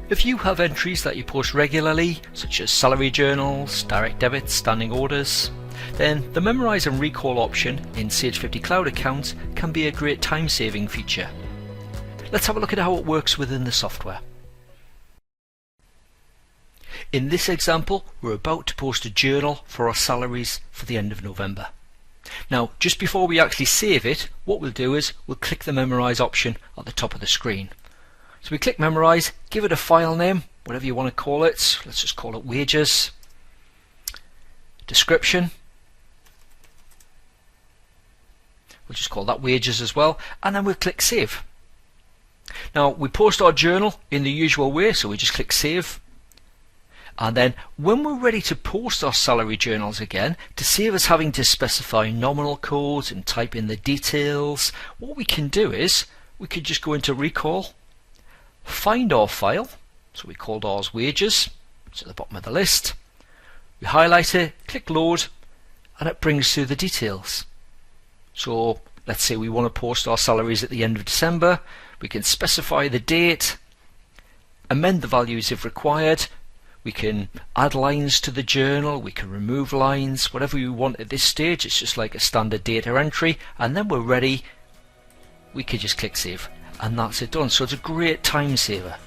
If you have entries that you post regularly, such as salary journals, direct debits, standing orders, then the Memorise and Recall option in Sage 50 Cloud accounts can be a great time-saving feature. Let's have a look at how it works within the software. In this example, we're about to post a journal for our salaries for the end of November. Now, just before we actually save it, what we'll do is we'll click the Memorise option at the top of the screen. So we click Memorise, give it a file name, whatever you want to call it. Let's just call it wages. Description. We'll just call that wages as well, and then we'll click Save. Now, we post our journal in the usual way, so we just click Save. And then when we're ready to post our salary journals again, to save us having to specify nominal codes and type in the details, what we can do is we could just go into Recall, find our file, so we called ours wages, it's at the bottom of the list, we highlight it, click Load, and it brings through the details. So let's say we want to post our salaries at the end of December, we can specify the date, amend the values if required. We can add lines to the journal, we can remove lines, whatever we want at this stage. It's just like a standard data entry, and then we're ready. We could just click Save, and that's it done. So it's a great time saver.